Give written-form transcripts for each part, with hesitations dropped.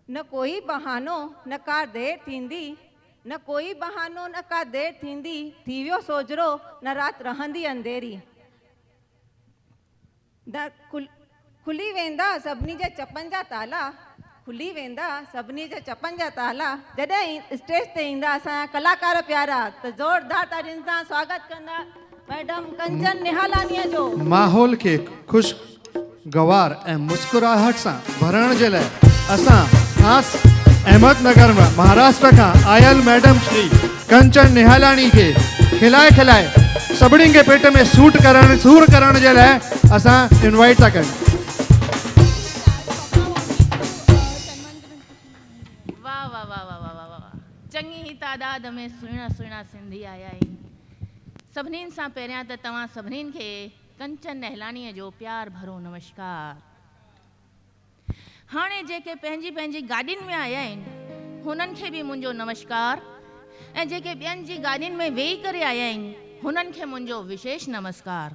न कोई बहानो न का देर थींदी, न कोई बहानो न का देर थींदी, थी वियो सोजरो न रात रहंदी अंधेरी। खुली वेंदा सभिनी जे चपनि जा ताला, खुली वेंदा सभिनी जे चपनि जा ताला, जॾहिं स्टेज ते ईंदा असांजा कलाकार प्यारा, त ज़ोरदार ताड़ियुनि सां स्वागत कंदा मैडम कंचन निहालानीअ जो। माहौल के खुशगवार ऐं मुस्कुराहट सां भरण जे लाइ असां ख़ासि अहमदनगर महाराष्ट्र खां आयल मैडम श्री कंचन निहालानी खे खिलाए सभिनी के पेट में सूर करण जे लाइ असां इनवाइट था कयूं। वाह वाह वाह वाह वाह वाह वाह, चङी ही तादाद में सुहिणा सुहिणा सिंधी आया आहिनि। सभिनीनि सां पहिरियां त तव्हां सभिनीनि खे कंचन निहलानीअ जो प्यार भरो नमस्कार। हाणे जेके पंहिंजी पंहिंजी गाॾियुनि में आया आहिनि हुननि खे बि मुंहिंजो नमस्कार, ऐं जेके ॿियनि जी गाॾियुनि में वेही करे आया आहिनि हुननि खे मुंहिंजो विशेष नमस्कार।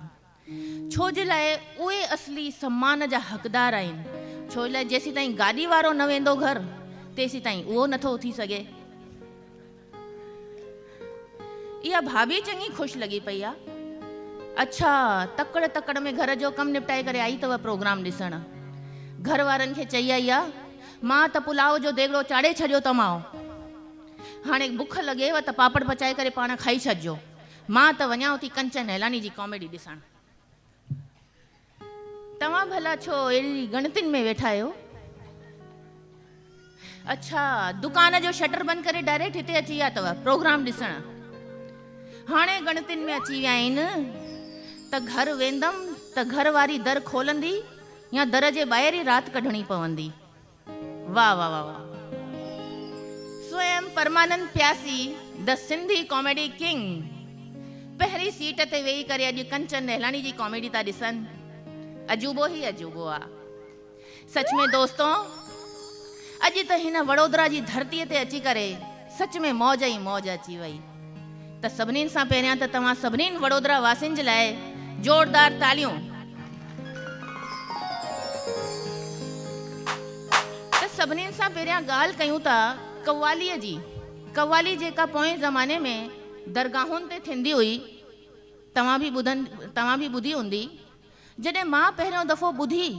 छो जे लाइ उहे असली सम्मान जा हक़दार आहिनि। छो लाइ जेसीं ताईं गाॾी वारो न वेंदो घर तेसीं ताईं उहो नथो थी सघे। इहा भाभी चङी ख़ुशि लॻी पई आहे। अच्छा, तकड़ में घर जो कमु निपटाए करे आई अथव प्रोग्राम ॾिसण। घर वारनि खे चई आई आहे, मां त पुलाव जो देॻड़ो चाढ़े छॾियो तमाओ, हाणे बुख लॻेव त पापड़ पचाए करे पाण खाई छॾिजो, मां त वञांव थी कंचन निहलानी जी कॉमेडी ॾिसण। तव्हां भला छो अहिड़ी गणतियुनि में वेठा आहियो? अच्छा, दुकान जो शटर बंदि करे डायरेक्ट हिते अची विया अथव प्रोग्राम ॾिसण। हाणे गणतियुनि में अची विया आहिनि त घर वेंदमि त घर वारी दर खोलंदी या दर जे ॿाहिरि ई राति कढणी पवंदी। वाह वाह वाह वाह। स्वयं परमानंद प्यासी द सिंधी कॉमेडी किंग पहिरीं सीट ते वेही करे अॼु कंचन निहलानी जी कॉमेडी था ॾिसनि। अजूबो ही अजूबो आहे। सच में दोस्तों, अॼु त हिन वडोदरा जी धरतीअ ते अची करे सच में मौज ई मौज अची वई। त सभिनीनि सां पहिरियां त तव्हां सभिनीनि वडोदरा वासियुनि जे लाइ जोरदार तालियूं। त सभिनीनि सां पहिरियां ॻाल्हि कयूं था कव्वालीअ जी। कव्वाली जेका पोएं ज़माने में दरगाहुनि ते थींदी हुई, तव्हां बि ॿुधी हूंदी। जॾहिं मां पहिरियों दफ़ो ॿुधी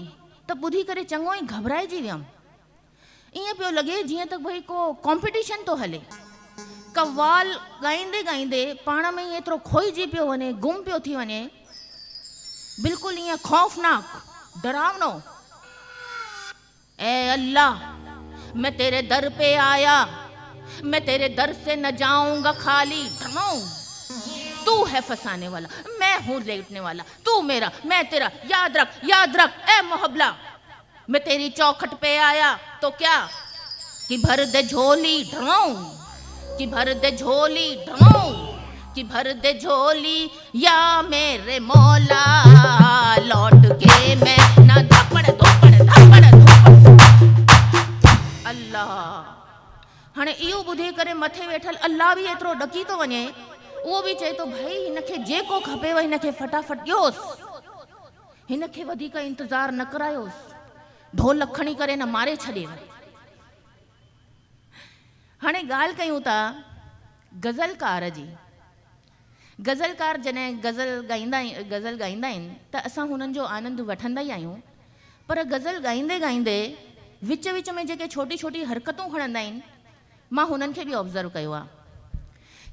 त ॿुधी करे चङो ई घबराइजी वियमि। ईअं पियो लॻे जीअं त भई को कॉम्पिटिशन थो हले। कव्वाल ॻाईंदे ॻाईंदे पाण में ई एतिरो खोइजी पियो वञे, गुम पियो थी वञे, बिल्कुलु ईअं खौफ़नाक, डरावनो। ऐ अल्लाह, मैं तेरे दर पे आया, मैं तेरे दर से न जाऊंगा खाली। तू है फंसाने वाला, मैं हूं लेटने वाला, तू मेरा मैं तेरा, याद रख ए मोहब्बला। मैं तेरी चौखट पे आया तो क्या कि भर दे झोली ढमाऊं, कि भर दे झोली ढमाऊं, कि भर दे झोली या मेरे मौला, लौट के मैं ना धपड़ अल्लाह। हाणे इहो ॿुधी करे मथे वेठल अल्लाह बि एतिरो ॾकी थो वञे। उहो बि चए थो भाई हिनखे जेको खपेव हिनखे फटाफट ॾियोसि, हिनखे वधीक इंतज़ारु न करायोसि, ढोल खणी करे न मारे छॾे। हाणे ॻाल्हि कयूं था गज़लकार जी। गज़लकार जॾहिं गज़ल ॻाईंदा आहिनि त असां हुननि जो आनंद वठंदा ई आहियूं। पर गज़ल ॻाईंदे ॻाईंदे विच विच में जेके छोटी छोटी हरकतूं खणंदा आहिनि, मां हुननि खे बि ऑब्ज़र्व कयो आहे।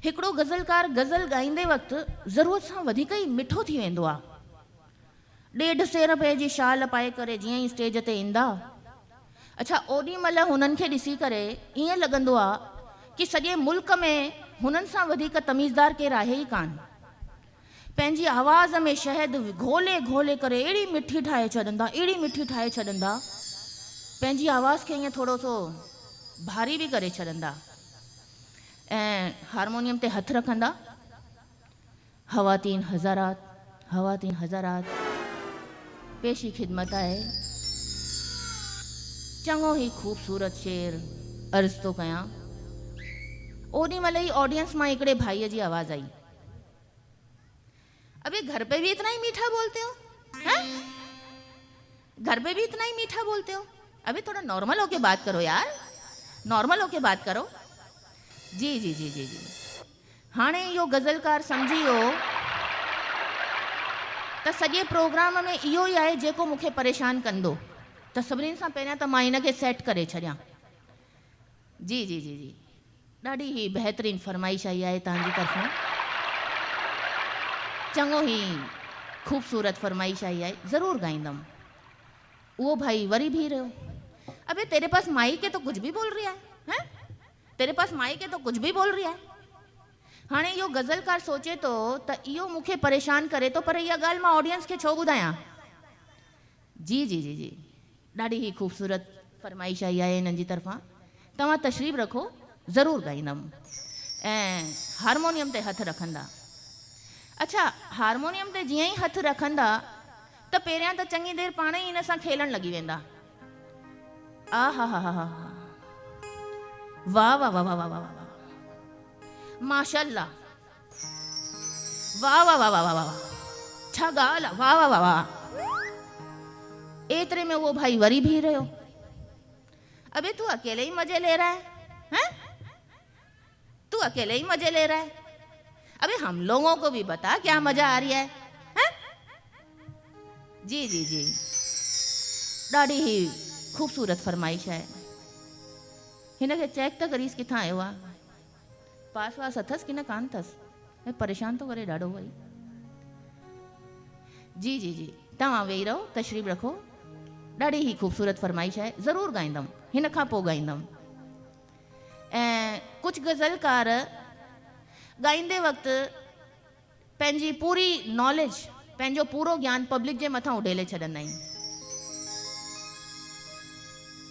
हिकिड़ो गज़लकार गज़ल ॻाईंदे वक़्तु ज़रूरत सां वधीक ई मिठो थी वेंदो आहे। 1.5 सेर रुपए जी शाल पाए करे जीअं ई स्टेज ते ईंदा, अच्छा ओॾी महिल हुननि खे ॾिसी करे ईअं लॻंदो आहे कि सॼे मुल्क में हुननि सां वधीक तमीज़दार केरु आहे ई कान। पंहिंजी आवाज़ में शहद घोले घोले करे अहिड़ी मिठी ठाहे छॾंदा, पंहिंजी आवाज़ खे ईअं थोरो सो भारी बि करे छॾंदा, ऐं हारमोनियम ते हथ रखंदा। ख़वातीन हज़ारात पेशी खिदमत आहे। चङो ही ख़ूबसूरत शेर अर्ज़ तो कयां। ओॾी महिल ई ऑडियंस मां हिकिड़े भाईअ जी आवाज़ आई, अबे घर पे भी इतना ही मीठा बोलते हो, हैं? घर पे भी इतना ही मीठा बोलते हो, अभी थोड़ा नॉर्मल होके बात करो यार। नॉर्मल होके बात करो। जी जी जी जी जी हाणे इहो गज़लकार सम्झी वियो त सॼे प्रोग्राम में इहो ई आहे जेको मूंखे परेशान कंदो, त सभिनीनि सां पहिरियां त मां हिन खे सेट करे छॾियां। जी जी जी जी ॾाढी ई बहितरीनु फरमाइश आई आहे तव्हांजी तरफ़ां, चङो ई ख़ूबसूरत फरमाइश आई आहे, ज़रूरु ॻाईंदमि। वो भाई वरी भी रहे हो, अबे तेरे पास माइक है तो कुछ भी बोल रहा है, तेरे पास माइक है तो कुछ भी बोल रहा है। हाणे इहो गज़लकार सोचे तो त इहो मूंखे परेशान करे तो, पर इहा ॻाल्हि मां ऑडियंस खे छो ॿुधायां। जी जी जी जी ॾाढी ई ख़ूबसूरत फरमाइश आई आहे हिननि जी तरफ़ां, तव्हां तशरीफ़ रखो, ज़रूरु ॻाईंदमि। ऐं हारमोनियम ते हथु रखंदा। अच्छा, हारमोनियम ते जीअं ई हथु रखंदा त पहिरियां त चङी देरि पाण ई हिन सां खेलण लॻी वेंदा। आ हा हा हा हा वाह वाह वाह वाह वाह वाह वाह माशाल्लाह, वाह वाह वाह वाह वाह वाह, छा ॻाल्हि आहे, वाह वाह वाह वाह। एतिरे में वो भाई वरी भी रहियो। अबे तू अकेले ही मजे ले रहा है, हैं? तू अकेले ही मजे ले रहा है, अबे हम लोगों को भी बता क्या मजा आ रही है, हैं? जी जी जी ॾाढी ही ख़ूबसूरत फरमाइश है। हिन खे चेक त करीस किथां आयो आहे, पास वास अथसि की न कान अथसि, ऐं परेशान तो करे ॾाढो भाई। जी जी जी तव्हां वेही रहो, तशरीफ़ रखो, ॾाढी ही ख़ूबसूरत फरमाइश आहे, ज़रूरु ॻाईंदमि, हिन खां पोइ ॻाईंदमि। ऐं कुझु गज़लकार ॻाईंदे वक़्तु पंहिंजी पूरी नॉलेज, पंहिंजो पूरो ज्ञान पब्लिक जे मथां उडेले छॾंदा आहिनि।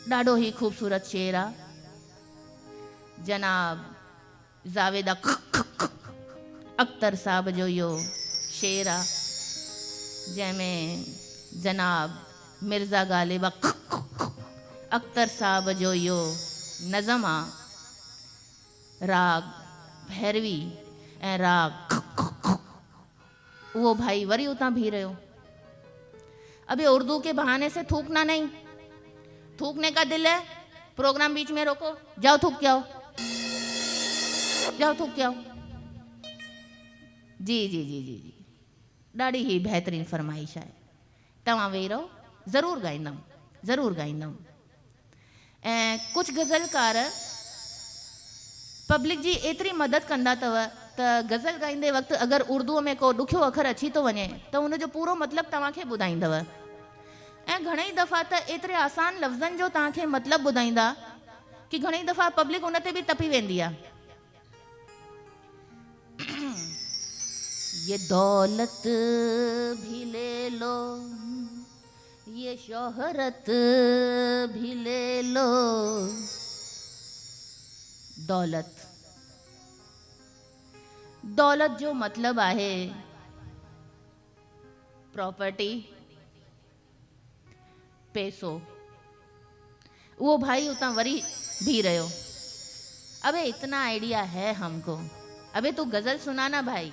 ॾाढो ई ख़ूबसूरत शेर आहे जनाब जावेद अख्तर साहब जो इहो शेर आहे, जंहिंमें जनाब मिर्ज़ा ग़ालिब अख्तर साहब जो इहो नज़म आहे, राग भैरवी ऐं राग। वो भाई वरी उतां भी रहियो। अबे उर्दू के बहाने से थूकना नहीं, थूकने का दिल है, प्रोग्राम बीच में रोको, जाओ थूक के आओ, जाओ थूक के आओ। जी जी जी जी जी ॾाढी ही बहितरीनु फरमाइश आहे, तव्हां वेही रहो, ज़रूरु ॻाईंदमि, ज़रूरु ॻाईंदमि। ऐं कुझु गज़लकार पब्लिक जी एतिरी मदद कंदा अथव त गज़ल ॻाईंदे वक़्तु अगरि उर्दूअ में को ॾुखियो अखर अची थो वञे त उनजो पूरो मतिलबु तव्हांखे ॿुधाईंदव। ऐं घणेई दफ़ा त एतिरे आसान लफ़्ज़नि जो तव्हांखे मतिलबु ॿुधाईंदा कि घणेई दफ़ा पब्लिक उन ते बि तपी वेंदी आहे। ये दौलत भी ले लो, ये शोहरत भी ले लो। दौलत, दौलत जो मतलब आहे प्रॉपर्टी, पैसो। वो भाई उतना वरी भी रहो, अबे इतना आइडिया है हमको, अबे तू गजल सुनाना भाई,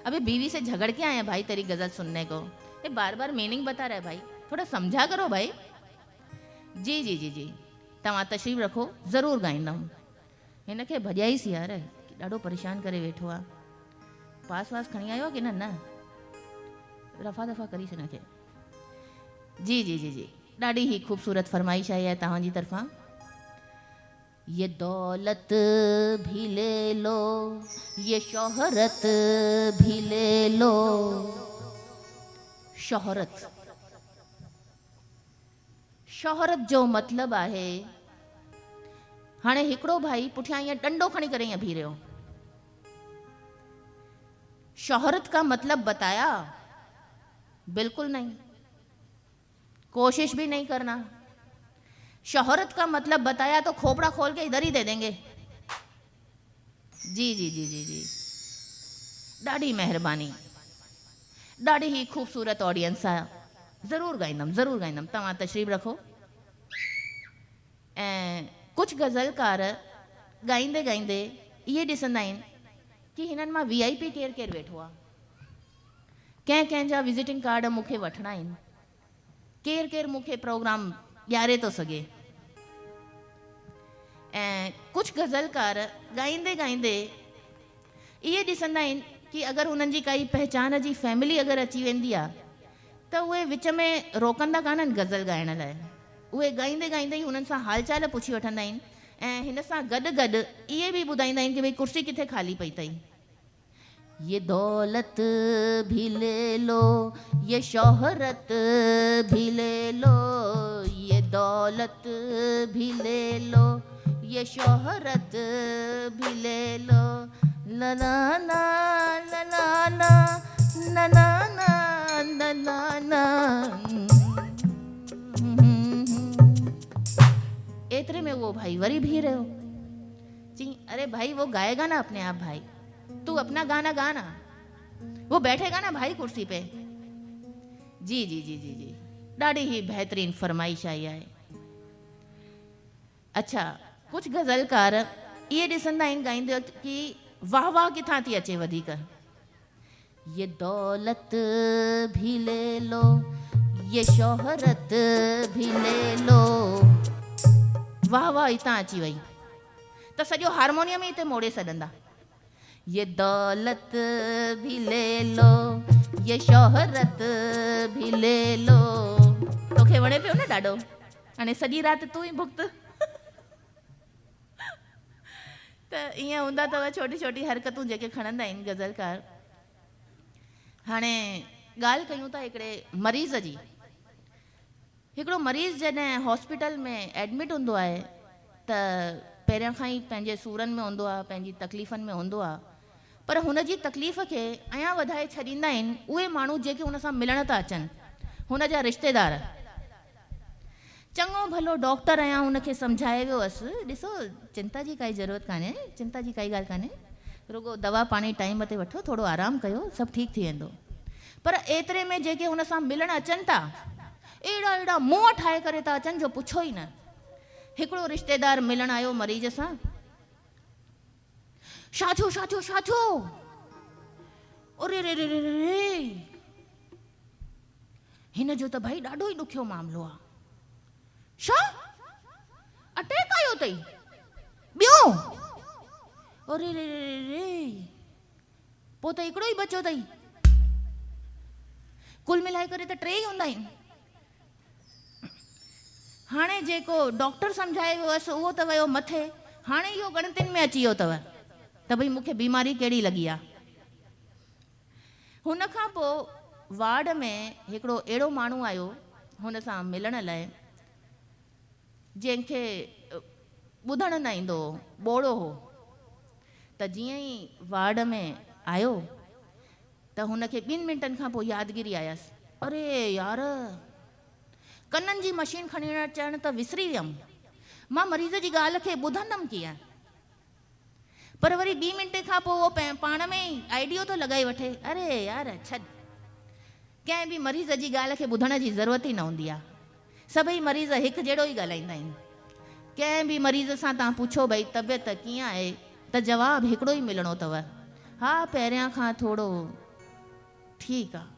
अबे बीवी से झगड़ के आए हैं भाई तेरी गजल सुनने को, ये बार बार मीनिंग बता रहा है भाई, थोड़ा समझा करो भाई। जी जी जी जी तव्हां तशरीफ़ रखो, ज़रूरु ॻाईंदमि। हिन खे भॼाईसि यार, ॾाढो परेशान करे वेठो आहे। पास वास खणी आयो की न, रफ़ा दफ़ा करीस हिन खे। जी जी जी जी ॾाढी ही ख़ूबसूरत फरमाइश आई आहे तव्हांजी तरफ़ां। ये दौलत भी ले लो, ये शोहरत भी ले लो। शोहरत, शोहरत जो मतलब आहे, हाणे हिकिड़ो भाई पुठियां ईअं डंडो खणी करे ईअं बीह रहियो। शोहरत का मतलब बताया? बिल्कुल नहीं, कोशिश भी नहीं करना। शोहरत का मतलब बताया तो खोपड़ा खोल के इधर ही दे देंगे। जी जी जी जी जी ॾाढी महिरबानी, ॾाढी ही ख़ूबसूरत ऑडियंस आहे, ज़रूरु ॻाईंदमि, ज़रूरु ॻाईंदमि, तव्हां तशरीफ़ रखो। ऐं कुझु गज़लकार ॻाईंदे ॻाईंदे इहे ॾिसंदा आहिनि कि हिननि मां VIP केरु केरु वेठो आहे, कंहिं कंहिंजा विज़िटिंग कार्ड मूंखे वठिणा आहिनि, केरु केरु मूंखे प्रोग्राम ॾियारे थो सघे। ऐं कुझु गज़लकार ॻाईंदे ॻाईंदे इहे ॾिसंदा आहिनि कि अगरि उन्हनि जी काई पहचान जी फैमिली अगरि अची वेंदी आहे त उहे विच में रोकंदा कान्हनि गज़ल ॻाइण लाइ। उहे ॻाईंदे ॻाईंदे ई उन्हनि सां हाल चाल पुछी वठंदा आहिनि ऐं हिन सां गॾु गॾु इहे बि ॿुधाईंदा आहिनि कि भई कुर्सी किथे ख़ाली पई अथई। ये दौलत भी ले लो, ये शोहरत भी ले लो, ये दौलत भी ले लो, ये शोहरत भी ले लो, ला ला ला ला ला ला ला ला ला ला। एतरे में वो भाई वरी भी रहे हो जी, अरे भाई वो गाएगा ना अपने आप भाई, तू अपना गाना गाना, वो बैठेगा ना भाई कुर्सी पे। जी जी जी जी जी, ॾाढी ही बेहतरीन फरमाइश आई आहे। अच्छा, कुछ गज़लकार ये ॾिसंदा आहिनि ॻाईंदे वक़्तु कि वाह वाह किथां थी अचे वधीक। ये दौलत भी ले लो, ये शोहरत भी ले लो, वाह वाह हितां अची वई त सॼो हारमोनियम ई हिते मोड़े छॾंदा। ये दौलत भी ले लो, ये शोहरत भी ले लो। तोखे वणे पियो न ॾाढो, हाणे सॼी राति तूं ई भुगत। त ईअं हूंदा अथव छोटी छोटी हरकतूं जेके खणंदा आहिनि गज़लकार। हाणे ॻाल्हि कयूं था हिकिड़े मरीज़ जी। हिकिड़ो मरीज़ जॾहिं हॉस्पिटल में एडमिट हूंदो आहे त पहिरियां खां ई पंहिंजे सूरनि में हूंदो आहे, पंहिंजी तकलीफ़ुनि में हूंदो आहे, पर हुन जी तकलीफ़ खे अञा वधाए छॾींदा आहिनि उहे माण्हू जेके हुन सां मिलण था अचनि, हुन जा रिश्तेदार। चङो भलो डॉक्टर आहियां हुनखे सम्झाए वियो हुअसि, ॾिसो चिंता जी काई ज़रूरत कान्हे, चिंता जी काई ॻाल्हि कान्हे, रुगो दवा पाणी टाइम ते वठो, थोरो आराम कयो, सभु ठीकु थी वेंदो। पर एतिरे में जेके हुन सां मिलण अचनि था, अहिड़ा अहिड़ा मुंहं ठाहे करे था अचनि जो पुछो ई न। हिकिड़ो रिश्तेदार मिलण आयो मरीज़ सां, छा थियो छा थियो छा थियो, अरे रे रे रे रे, हिन जो त भाई ॾाढो ई ॾुखियो मामिलो आहे। छा अटैक आयो अथई? ॿियो? अरे रे रे रे, पोइ त हिकिड़ो ई बचियो अथई। कुल मिलाए करे त 3 ई हूंदा आहिनि। हाणे जेको डॉक्टर सम्झाए वियो हुअसि उहो त वियो मथे, हाणे इहो गणतियुनि में अची वियो अथव त भई मूंखे बीमारी कहिड़ी लॻी आहे। हुन खां पोइ वार्ड में हिकिड़ो अहिड़ो माण्हू आयो हुन सां मिलण लाइ, जंहिंखे ॿुधण न ईंदो हो, ॿोड़ो हो। त जीअं ई वार्ड में आयो त हुनखे 2 मिंटनि खां पोइ यादगिरी आयसि, अरे यार कननि जी मशीन खणी अचणु त विसरी वियमि, मां मरीज़ जी ॻाल्हि खे ॿुधंदमि कीअं। पर वरी 2 मिंटे खां पोइ उहो पाण में ई आइडियो थो लॻाए वठे, अरे यार छॾ, कंहिं बि मरीज़ जी ॻाल्हि खे ॿुधण जी ज़रूरत ई न हूंदी आहे, सभई मरीज़ हिकु जहिड़ो ई ॻाल्हाईंदा आहिनि। कंहिं बि मरीज़ सां तव्हां पुछो भई तबियत कीअं आहे त जवाबु हिकिड़ो ई मिलणो अथव, हा पहिरियां खां थोरो ठीकु आहे।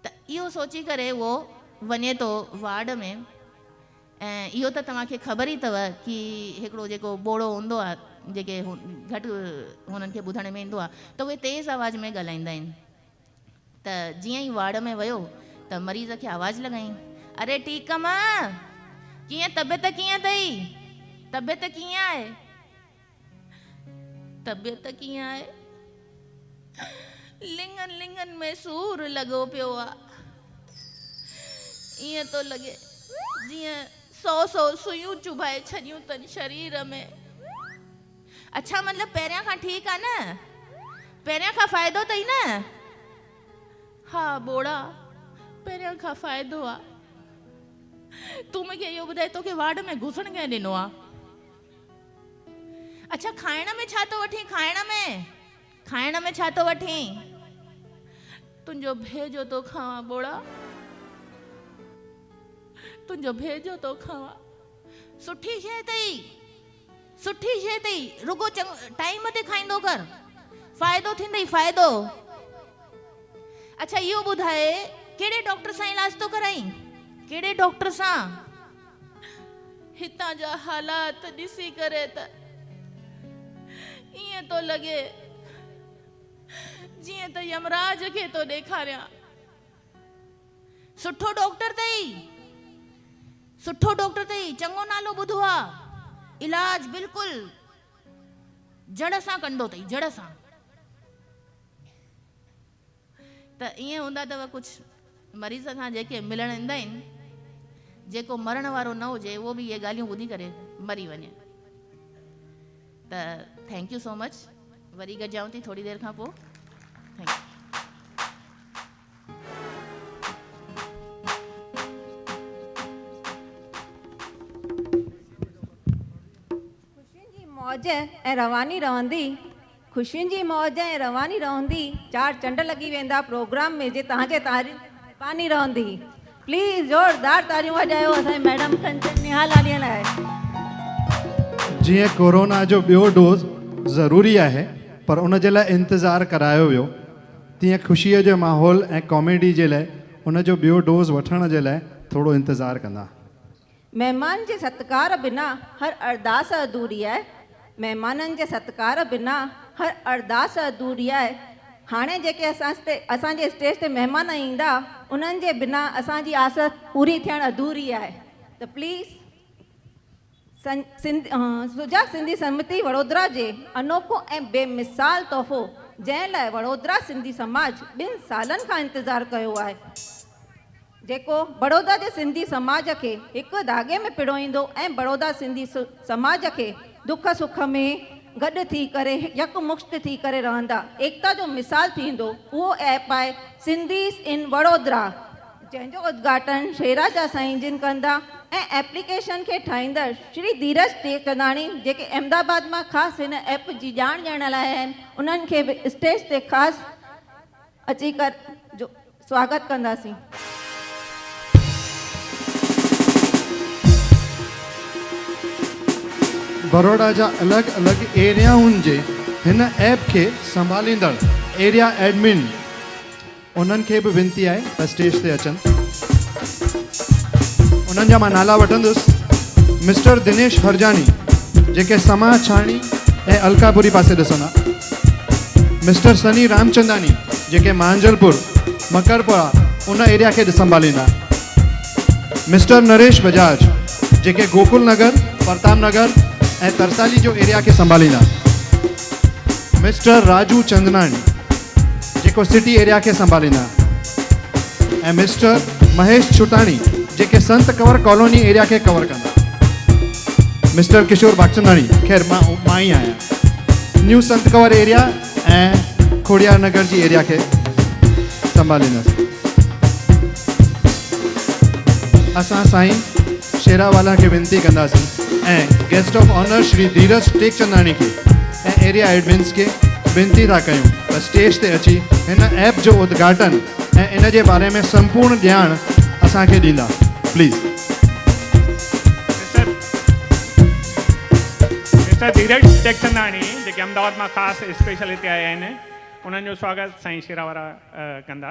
त इहो सोची करे उहो वञे थो वार्ड में, ऐं इहो त तव्हांखे ख़बर ई अथव कि हिकिड़ो जेको ॿोड़ो हूंदो आहे, जेके घटि हुननि खे ॿुधण में ईंदो आहे, त उहे तेज़ आवाज़ में ॻाल्हाईंदा आहिनि। त जीअं ई वार्ड में वियो त मरीज़ खे आवाज़ लॻाई, अरे ठीकु आहे मां, कीअं तबियत कीअं अथई, तबियत कीअं आहे, तबियत कीअं आहे, लिंगन लिंगन में सूर लॻो पियो आहे, ईअं थो लॻे जीअं 100 सुयूं चुभाए छॾियूं अथनि शरीर में। अच्छा मतिलबु पहिरियां खां ठीकु आहे न, पहिरियां खां फ़ाइदो अथई न? हा ॿोड़ा, पहिरियां खां फ़ाइदो आहे। तूं मूंखे इहो ॿुधाए तोखे वार्ड में घुसण कंहिं ॾिनो आहे? अच्छा खाइण में छा थो वठी, खाइण में छा थो वठी? तुंहिंजो भेजो थो खावां ॿोड़ा, तुंहिंजो भेजो थो खावां, सुठी शइ अथई, रुगो टाइम ते खाईंदो कर, फ़ाइदो थींदई फ़ाइदो। अच्छा इहो ॿुधाए कहिड़े डॉक्टर सां इलाज थो कराई, कहिड़े डॉक्टर सां? हितां जा हालात ॾिसी करे त ईअं थो लॻे जीअं त यमराज खे थो ॾेखारियां। सुठो डॉक्टर अथई, चङो नालो ॿुधो आहे, इलाज बिल्कुलु जड़ सां कंदो अथई, जड़ सां। त ईअं हूंदा अथव कुझु मरीज़ सां जेके मिलण ईंदा आहिनि, जेको मरण वारो न हुजे उहो बि इहे ॻाल्हियूं ॿुधी करे मरी वञे। त थैंक यू सो मच, वरी गॾिजाऊं थी थोरी देरि खां पोइ। Thank you. ख़ुशियुनि जी मौज ऐं रवानी रहंदी, ख़ुशियुनि जी मौज ऐं रवानी रहंदी, 4 चंड लॻी वेंदा प्रोग्राम में जे तव्हांजे पानी रहंदी। प्लीज़ ज़ोरदार तारियूं वॼायो असांजे मैडम कंचन निहालाणीअ लाइ। जीअं कोरोना जो ॿियो डोज़ ज़रूरी आहे पर उन जे लाइ इंतज़ारु करायो वियो, तीअं ख़ुशीअ जो माहौल ऐं कॉमेडी जे लाइ उन जो ॿियो डोज़ वठण जे लाइ थोरो इंतज़ारु कंदा। महिमान जे सत्कार बिना हर अरदास अधूरी आहे। महिमाननि जे सत्कार बिना हर अरदास अधूरी आहे। हाणे जेके असांजे स्टेज ते महिमान ईंदा उन्हनि जे बिना असांजी आस पूरी थियणु अधूरी आहे। त प्लीज़ सुजाॻ सिंधी समिति वडोदरा जे अनोखो ऐं बेमिसाल तोहफ़ो जंहिं लाइ वडोदरा सिंधी समाज 2 सालनि खां इंतज़ारु कयो आहे, जेको बड़ौदा जे सिंधी समाज खे हिकु धागे में पिड़ोईंदो ऐं बड़ौदा सिंधी समाज खे दुख सुख में गॾु थी करे यकमुश्त थी करे रहंदा एकता जो मिसाल थींदो, उहो ऐप आहे सिंधीज़ इन वडोदरा, जंहिंजो उद्घाटन शेराजा साईं जिन कंदा ऐं एप्लीकेशन खे ठाहींदड़ श्री धीरज टेकचंदाणी जेके अहमदाबाद मां ख़ासि हिन ऐप जी ॼाण ॾियण लाइ आहिनि, उन्हनि खे बि स्टेज ते ख़ासि अची कर जो स्वागत कंदासीं। बड़ौदा जा अलॻि अलॻि एरियाउनि जे हिन ऐप खे संभालींदड़ एरिया एडमिन उन्हनि खे बि विनती आहे त स्टेज ते अचनि। उन्हनि जा मां नाला वठंदुसि। मिस्टर दिनेश हरजानी जेके समाज छाणी ऐं अलकापुरी पासे ॾिसंदा। मिस्टर सनी रामचंदानी जेके मांजलपुर मकरपुरा उन एरिया खे संभालींदा। मिस्टर नरेश बजाज जेके गोकुल नगर प्रताप नगर ऐं तरसाली जो एरिया खे संभालींदा। मिस्टर राजू चंदनानी जेको सिटी एरिया खे संभालींदा ऐं मिस्टर महेश छुटाणी जेके संत कंवर कॉलोनी एरिया खे कवर कंदा। मिस्टर किशोर बागचंदाणी खैर मां ई आहियां, न्यू संत कंवर एरिया ऐं खोड़ियार नगर जी एरिया खे संभालींदासीं। असां साईं शेरावाला खे विनती कंदासीं ऐं गेस्ट ऑफ ऑनर श्री धीरज टेकचंदाणी खे ऐं एरिया एडमिन्स खे विनती था कयूं त स्टेज ते अची हिन ऐप जो उद्घाटन ऐं इन जे बारे में संपूर्ण ॼाण असांखे ॾींदा। प्लीज़ मिस्टर धीरज टेकचंदाणी जेके अहमदाबाद मां ख़ासि स्पेशल हिते आया आहिनि, उन्हनि जो स्वागत साईं शेरावाला कंदा।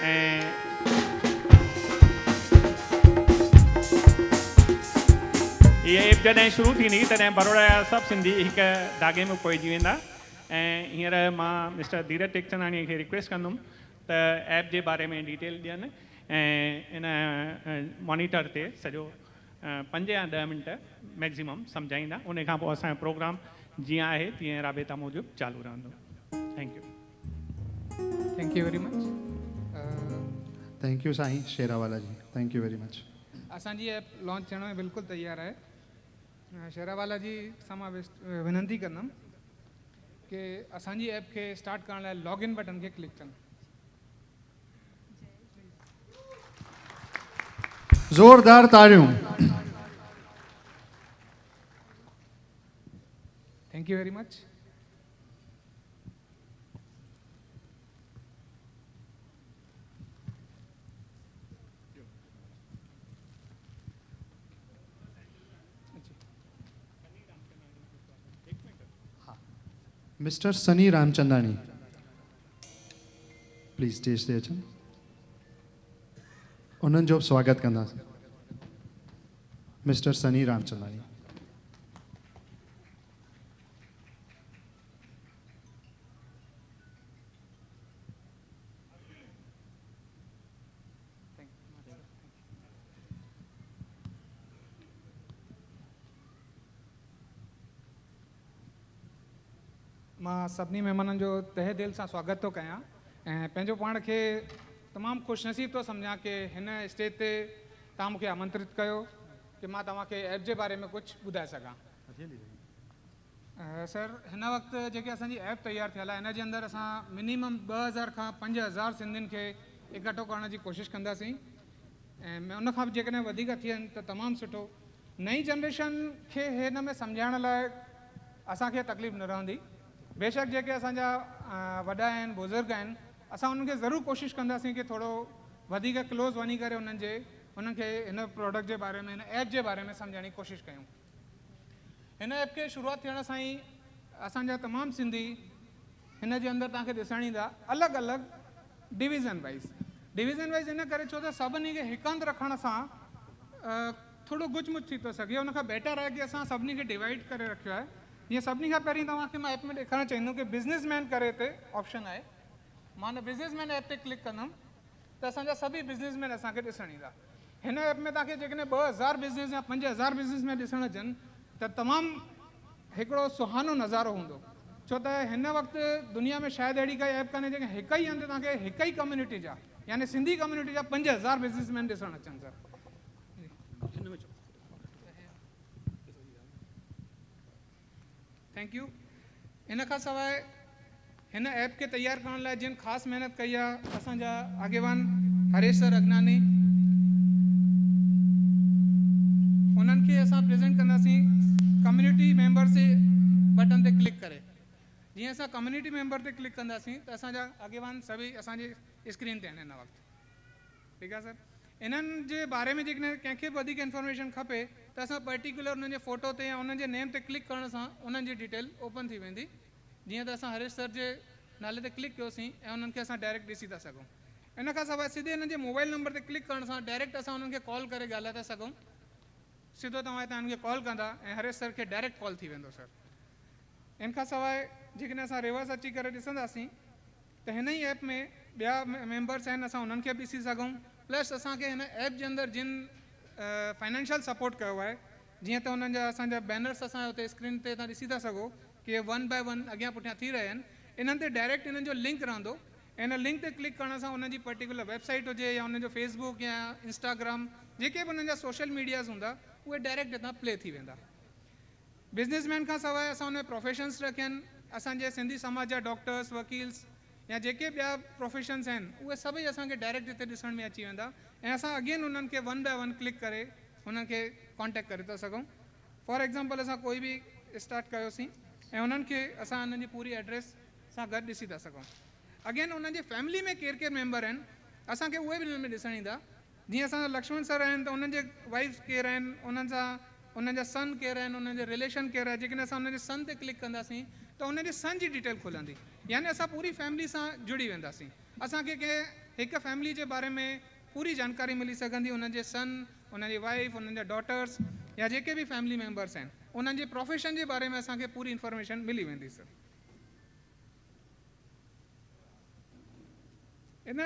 ऐं ये ऐप जॾहिं शुरू थींदी तॾहिं बड़ौदा जा सभु सिंधी हिकु धागे में पइजी वेंदा। ऐं हींअर मां मिस्टर धीरज टेकचंदाणीअ खे रिक्वेस्ट कंदुमि त ऐप जे बारे में डिटेल ॾियनि ऐं इन मॉनिटर ते सॼो 5 या 10 मिंट मैक्सिमम सम्झाईंदा। उन खां पोइ असांजो प्रोग्राम जीअं आहे तीअं राबेता मूजिबि चालू रहंदो। Thank you very much. Thank you Sain Sherawala ji, thank you very much. असांजी ऐप लॉन्च थियण में बिल्कुलु तयारु आहे। शेरावाला जी सां मां विनंती कंदुमि कि असांजी ऐप खे स्टार्ट करण लाइ लॉगिन बटन खे क्लिक कनि। ज़ोरदार ताड़ियूं। Thank you very much. Mister Sunny Ramchandani please stage ते अचनि, उन्हनि जो स्वागत कंदासीं। मिस्टर सनी रामचंदानी। मां सभिनी महिमाननि जो तहे दिलि सां स्वागत थो कयां ऐं पंहिंजो पाण खे तमामु ख़ुशनसीब थो सम्झां कि हिन स्टेज ते तव्हां मूंखे आमंत्रित कयो कि मां तव्हांखे ऐप जे बारे में कुझु ॿुधाए सघां। सर, हिन वक़्तु जेके असांजी ऐप तयारु थियल आहे, हिन जे अंदरि असां मिनिमम 2000 खां 5000 सिंधियुनि खे इकठो करण जी कोशिशि कंदासीं ऐं उन खां बि जेकॾहिं वधीक थियनि त तमामु सुठो। नई जनरेशन खे हिन में सम्झाइण लाइ असांखे तकलीफ़ न रहंदी। बेशक जेके असांजा वॾा आहिनि, बुज़ुर्ग आहिनि, असां उन्हनि खे ज़रूरु कोशिशि कंदासीं कि थोरो वधीक क्लोज़ वञी करे उन्हनि खे हिन प्रोडक्ट जे बारे में, हिन ऐप जे बारे में सम्झाइण जी कोशिशि कयूं। हिन ऐप खे शुरूआति थियण सां ई असांजा तमामु सिंधी हिन जे अंदरि तव्हांखे ॾिसण ईंदा, अलॻि अलॻि डिवीज़न वाइज़ इन करे छो त सभिनी खे हिकु हंधि रखण सां थोरो गुचमुच थी थो सघे। उनखां बेटर आहे कि असां सभिनी खे डिवाइड करे रखियो आहे। जीअं सभिनी खां पहिरीं तव्हांखे मां ऐप में ॾेखारणु चाहींदुमि कि बिज़नेसमैन करे हिते ऑप्शन आहे। मां हिन बिज़नेसमैन ऐप ते क्लिक कंदुमि त असांजा सभी बिज़नेसमैन असांखे ॾिसण ईंदा। हिन ऐप में तव्हांखे जेकॾहिं 2000 बिज़नेस या 5000 बिज़नेसमैन ॾिसण अचनि त तमामु हिकिड़ो सुहानो नज़ारो हूंदो, छो त हिन वक़्तु दुनिया में शायदि अहिड़ी काई ऐप कान्हे जेके हिक ई हंधि तव्हांखे हिक ई कम्युनिटी जा, यानी सिंधी कम्युनिटी जा 5000 बिज़नेसमैन ॾिसण अचनि। Sir, thank you. इन खां सवाइ हिन ऐप खे तयारु करण लाइ जिन ख़ासि महिनत कई आहे असांजा अॻेवान हरेश सर अगनानी, उन्हनि खे असां प्रेज़ेंट कंदासीं कम्युनिटी मेंबर से बटन ते क्लिक करे। जीअं असां कम्युनिटी मेंबर ते क्लिक कंदासीं त असांजा अॻेवान सभई असांजी स्क्रीन ते आहिनि हिन वक़्तु। ठीकु आहे सर। इन्हनि जे बारे में जेकॾहिं कंहिंखे बि वधीक इंफॉर्मेशन खपे त असां पर्टिकुलर उन्हनि जे फ़ोटो ते या उन्हनि जे नेम ते क्लिक करण सां उन्हनि जी डिटेल ओपन थी वेंदी। जीअं त असां हरेश सर जे नाले ते क्लिक कयोसीं ऐं उन्हनि खे असां डायरेक्ट ॾिसी था सघूं। इन खां सवाइ सिधे हिननि जे मोबाइल नंबर ते क्लिक करण सां डायरेक्ट असां उन्हनि खे कॉल करे ॻाल्हाए था सघूं। सिधो तव्हां हितां उन्हनि खे कॉल कंदा ऐं हरेश सर खे डायरेक्ट कॉल थी वेंदो। सर, इन खां सवाइ जेकॾहिं असां रिवर्स अची करे ॾिसंदासीं त हिन ई ऐप में ॿिया मेंबर्स आहिनि, असां उन्हनि खे बि ॾिसी सघूं। प्लस असांखे हिन ऐप जे अंदरि जिन फाइनेंशियल सपोर्ट कयो आहे, जीअं त उन्हनि जा असांजा बैनर्स असां हुते स्क्रीन ते तव्हां ॾिसी था सघो कि 1 बाय 1 अॻियां पुठियां थी रहिया आहिनि। इन्हनि ते डायरेक्ट इन्हनि जो लिंक रहंदो ऐं हिन लिंक ते क्लिक करण सां उन्हनि जी पर्टिकुलर वेबसाइट हुजे या उन्हनि जो फेसबुक या इंस्टाग्राम जेके बि उन्हनि जा सोशल मीडियाज़ हूंदा उहे डायरेक्ट हितां प्ले थी वेंदा। बिज़नेसमैन खां सवाइ असां उन प्रोफेशन्स रखिया आहिनि। असांजे सिंधी समाज जा डॉक्टर्स, वकील्स या जेके ॿिया प्रोफेशन्स आहिनि उहे सभई असांखे डायरेक्ट हिते ॾिसण में अची वेंदा ऐं असां अगेन उन्हनि खे 1 बाय 1 क्लिक करे उन्हनि खे कॉन्टेक्ट करे था सघूं। फॉर एग्ज़ाम्पल असां कोई बि स्टार्ट कयोसीं ऐं उन्हनि खे असां उन्हनि जी पूरी एड्रेस सां गॾु ॾिसी था सघूं। अगेन उन्हनि जे फैमिली में केरु केरु मेंबर आहिनि असांखे उहे बि हिन में ॾिसण ईंदा। जीअं असांजा लक्ष्मण सर आहिनि त उन्हनि जे वाइफ केरु आहिनि, उन्हनि सां उन्हनि जा सन केरु आहिनि, उन्हनि जो रिलेशन केरु आहे। जेकॾहिं असां उन्हनि जे सन ते क्लिक कंदासीं त उन जे सन जी डिटेल खुलंदी, यानी असां पूरी फैमिली सां जुड़ी वेंदासीं। असांखे कंहिं हिकु फैमिली जे बारे में पूरी जानकारी मिली सघंदी, उन्हनि जे सन, उन्हनि जी वाइफ, उन्हनि जा डॉटर्स या जेके बि फैमिली मेंबर्स आहिनि उन्हनि जे प्रोफेशन जे बारे में असांखे पूरी इंफॉर्मेशन मिली वेंदी। सर, इन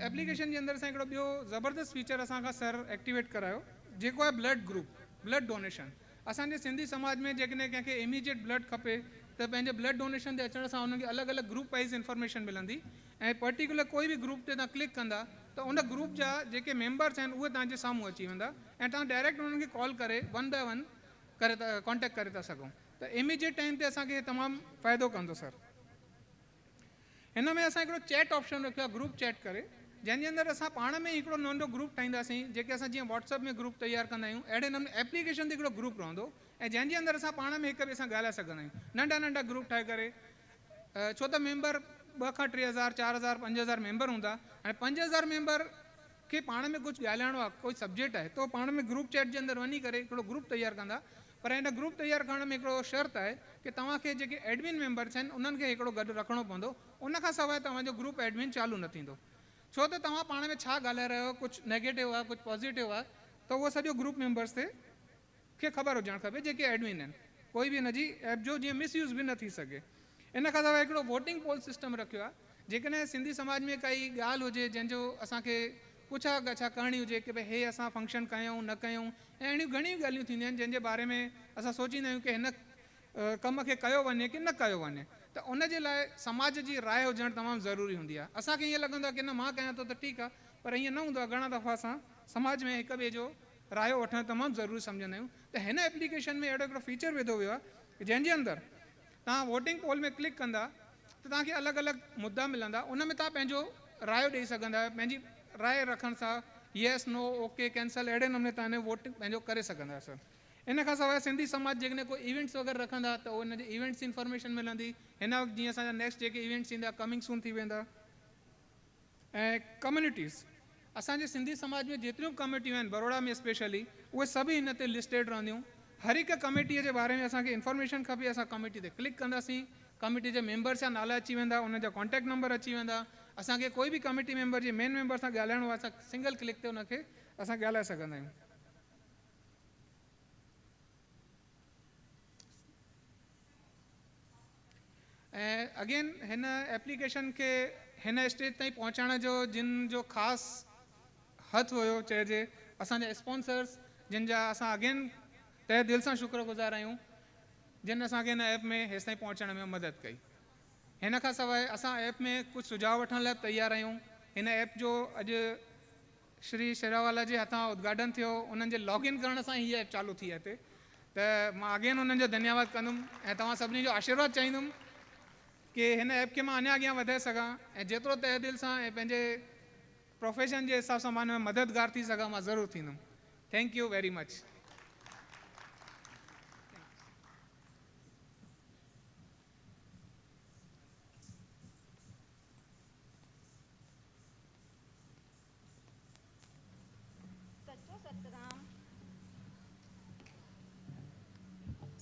एप्लीकेशन जे अंदरि असां हिकिड़ो ॿियो ज़बरदस्त फीचर असांखां सर एक्टिवेट करायो जेको आहे ब्लड ग्रुप, ब्लड डोनेशन। असांजे सिंधी समाज में जेकॾहिं कंहिंखे इमीडिएट ब्लड खपे त पंहिंजे ब्लड डोनेशन ते अचण सां उनखे अलॻि अलॻि ग्रुप वाइज़ इंफॉर्मेशन मिलंदी ऐं पर्टिकुलर कोई बि ग्रुप ते तव्हां क्लिक कंदा त उन ग्रुप जा जेके मेंबर्स आहिनि उहे तव्हांजे साम्हूं अची वेंदा ऐं तव्हां डायरेक्ट उन्हनि खे कॉल करे 1 बाय 1 करे कॉन्टेक्ट करे था सघूं। त इमीडिएट टाइम ते असांखे तमामु फ़ाइदो कंदो। सर, हिन में असां हिकिड़ो चैट ऑप्शन रखियो आहे, ग्रुप चैट करे, जंहिंजे अंदरि असां पाण में हिकिड़ो नंढो ग्रुप ठाहींदासीं। जेके असां जीअं व्हाट्सअप में ग्रुप तयारु कंदा आहियूं अहिड़े नमूने एप्लीकेशन ते हिकिड़ो ग्रुप रहंदो ऐं जंहिंजे अंदरि असां पाण में हिक ॿिए सां ॻाल्हाए सघंदा आहियूं। नंढा नंढा ग्रुप ठाहे करे, छो त मेंबर 2 खां 3000 4000 5000 मेंबर हूंदा। हाणे 5000 मेंबर खे पाण में कुझु ॻाल्हाइणो आहे, कोई सब्जेक्ट आहे, तो पाण में ग्रुप चैट जे अंदरि वञी करे हिकिड़ो ग्रुप तयारु कंदा। पर हिन ग्रुप तयारु करण में हिकिड़ो शर्त आहे कि तव्हांखे जेके एडमिन मेंबर्स आहिनि उन्हनि खे हिकिड़ो गॾु रखिणो पवंदो। उनखां सवाइ तव्हांजो ग्रुप एडमिन चालू न थींदो, छो त तव्हां पाण में छा ॻाल्हाए रहियो, कुझु नेगेटिव आहे, कुझु पॉज़िटिव आहे, त त उहो सॼो ग्रुप मेंबर्स खे ख़बर हुजणु खपे जेके एडमिन आहिनि, कोई बि हिन जी ऐप जो जीअं मिसयूज़ बि न थी सघे। इन खां सवाइ हिकिड़ो वोटिंग पोल सिस्टम रखियो आहे, जेकॾहिं सिंधी समाज में काई ॻाल्हि हुजे जंहिंजो असांखे पुछा गछा करणी हुजे कि भई हे असां फंक्शन कयूं न कयूं, ऐं अहिड़ियूं घणियूं ॻाल्हियूं थींदियूं आहिनि जंहिंजे बारे में असां सोचींदा आहियूं कि हिन कम खे कयो वञे कि न कयो वञे, त उन जे लाइ समाज जी राय हुजणु तमामु ज़रूरी हूंदी आहे। असांखे ईअं लॻंदो आहे कि न मां कयां थो त ठीकु आहे, पर ईअं न हूंदो आहे। घणा दफ़ा असां समाज में हिक ॿिए जो रायो वठणु तमामु ज़रूरी सम्झंदा आहियूं। त हिन एप्लीकेशन में अहिड़ो हिकिड़ो फीचर विधो वियो आहे कि जंहिंजे अंदरि तव्हां वोटिंग पोल में क्लिक कंदा त तव्हांखे अलॻि अलॻि मुद्दा मिलंदा, उन में तव्हां पंहिंजो रायो ॾेई सघंदा आहियो। पंहिंजी राय रखण सां येस नो ओके कैंसल अहिड़े नमूने तव्हां वोट पंहिंजो करे सघंदा आहियो। इन खां सवाइ सिंधी समाज जेकॾहिं कोई इवेंट्स वग़ैरह रखंदा त उन जे इवेंट्स इंफॉर्मेशन मिलंदी। हिन वक़्तु जीअं असांजा नेक्स्ट जेके इवेंट्स ईंदा कमिंग सून थी वेंदा। ऐं कम्यूनिटीज़, असांजे सिंधी समाज में जेतिरियूं कमेटियूं आहिनि बड़ौदा में स्पेशली, उहे सभई हिन ते लिस्टेड रहंदियूं। हर हिकु कमेटीअ जे बारे में असांखे इंफॉर्मेशन खपे, असां कमेटी ते क्लिक कंदासीं, कमेटी जे मेंबर्स जा नाला अची वेंदा, उन जा कॉन्टेक्ट नंबर अची वेंदा। असांखे कोई बि कमेटी मेंबर जे मेन मेंबर सां ॻाल्हाइणो आहे, असां सिंगल क्लिक ते उनखे असां ॻाल्हाए सघंदा आहियूं। ऐं अगेन हिन एप्लीकेशन खे हिन स्टेज ताईं पहुचाइण जो जिन जो ख़ासि हथु हुयो चइजे असांजा स्पॉन्सर्स, जिन जा असां अगेन तहे दिलि सां शुक्रगुज़ार आहियूं, जिन असांखे हिन ऐप में हेसि ताईं पहुचण में मदद कई। हिन खां सवाइ असां ऐप में कुझु सुझाव वठण लाइ तयारु आहियूं। हिन ऐप जो अॼु श्री शेरावाला जे हथां उद्घाटन थियो, उन्हनि जे लॉगिन करण सां हीअ ऐप चालू थी आहे हिते। त मां अगेन उन्हनि जो धन्यवाद कंदुमि ऐं तव्हां सभिनी जो आशीर्वाद चाहींदुमि कि हिन ऐप खे मां अञा अॻियां वधाए सघां ऐं जेतिरो तहे दिलि सां ऐं पंहिंजे प्रोफेशन जे हिसाब सां मां हिन में मददगार थी सघां, मां ज़रूरु थींदुमि। Thank you very much.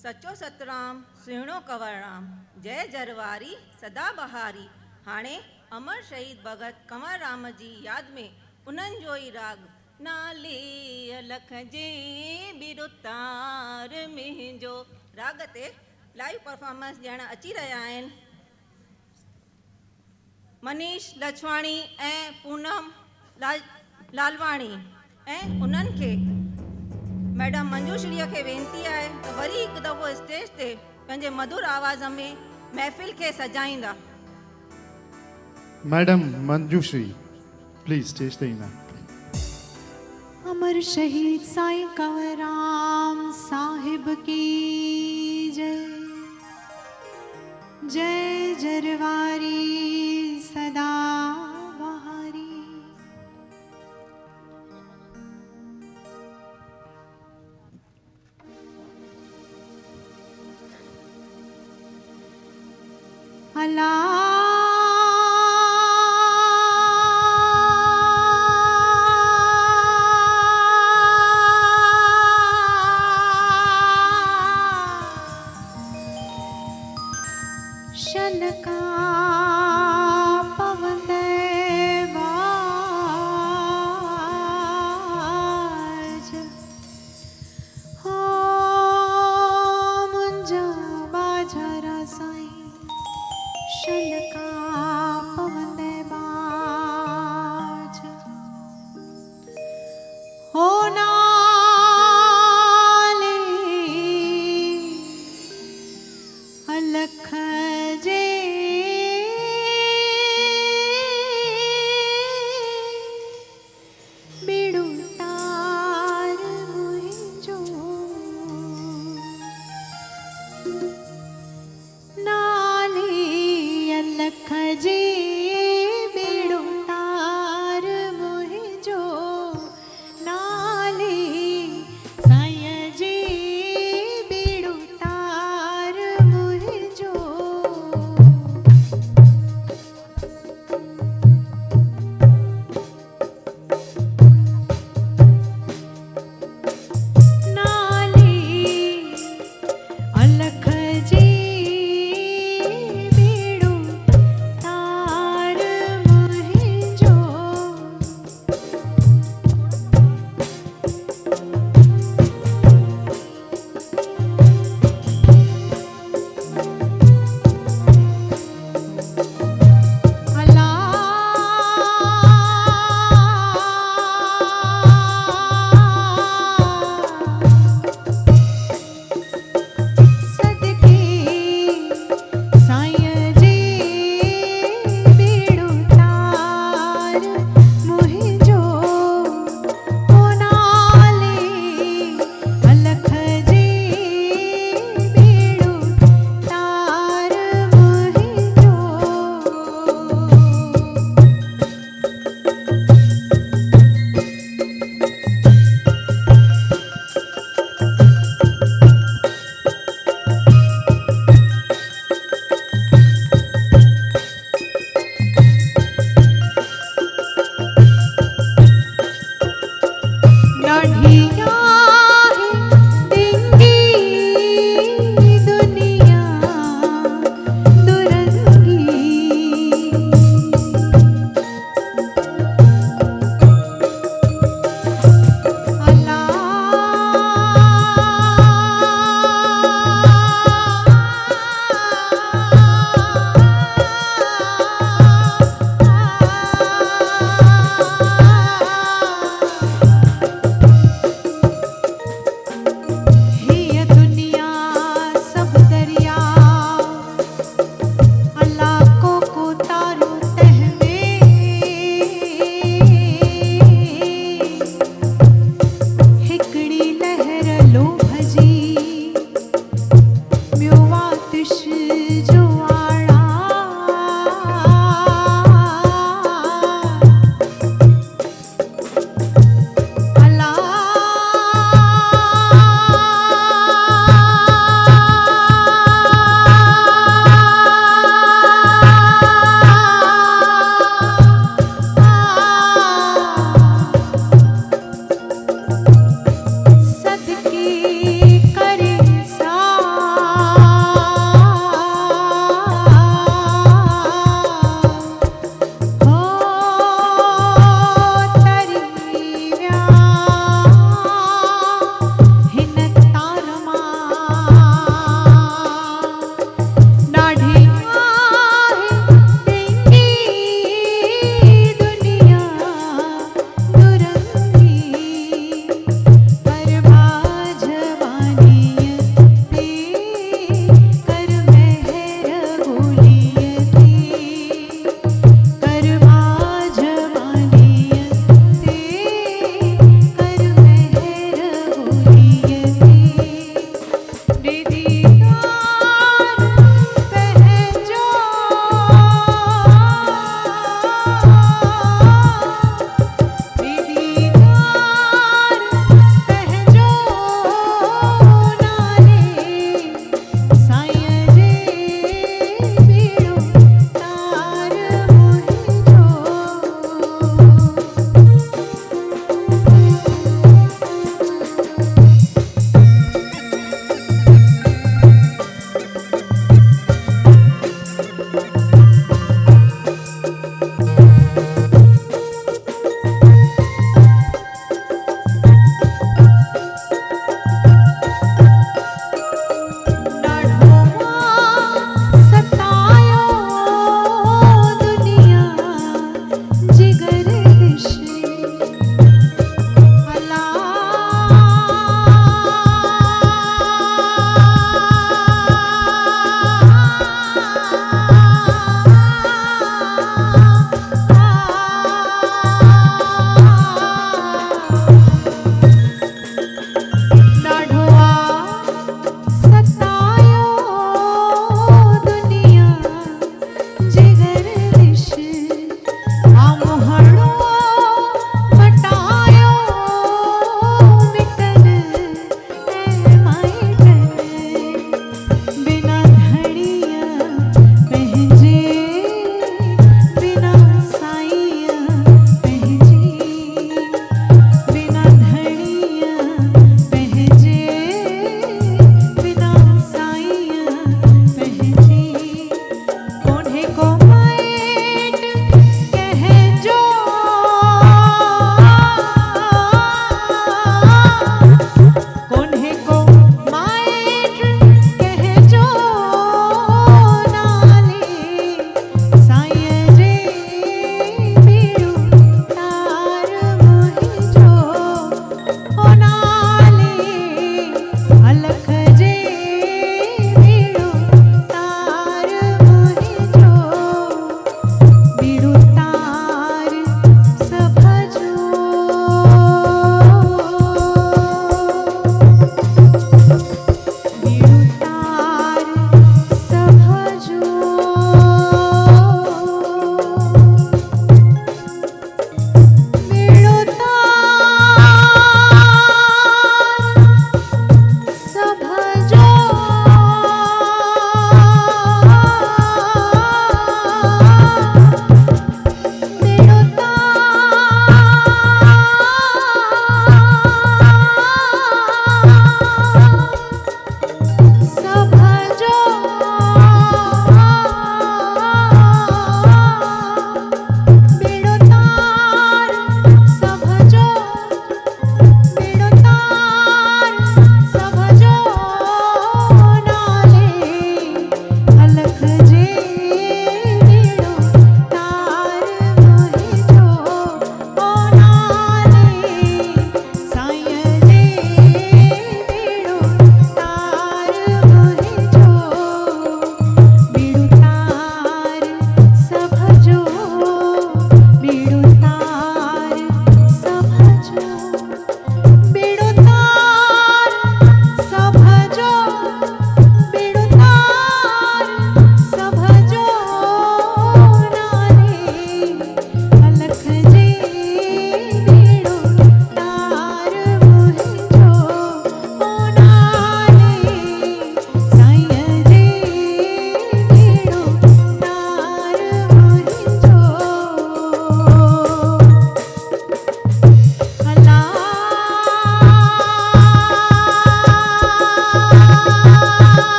सचो सतराम सुहिणो कंवरराम, जय जरवारी सदा बहारी। हाणे अमर शहीद भगत कंवरराम जी यादि में उन्हनि जो ई राग नाले अलख जे बिरुतार मुंहिंजो राग ते लाइव परफॉर्मेंस ॾियण अची रहिया आहिनि मनीष लछवाणी ऐं पूनम लालवाणी। ऐं उन्हनि खे मैडम मंजूश्रीअ खे वेनिती आहे त वरी हिकु दफ़ो स्टेज ते पंहिंजे मधुर आवाज़ में महफ़िल खे सजाईंदा। मैडम मंजूश्री प्लीज स्टेज ते ईंदा। अमर शहीद साईं कंवरराम साहिब की जय, जय जरवारी सदा बहारी। अल्लाह शनका पवंदे बाज हो मुंजा बाजारा साईं शनका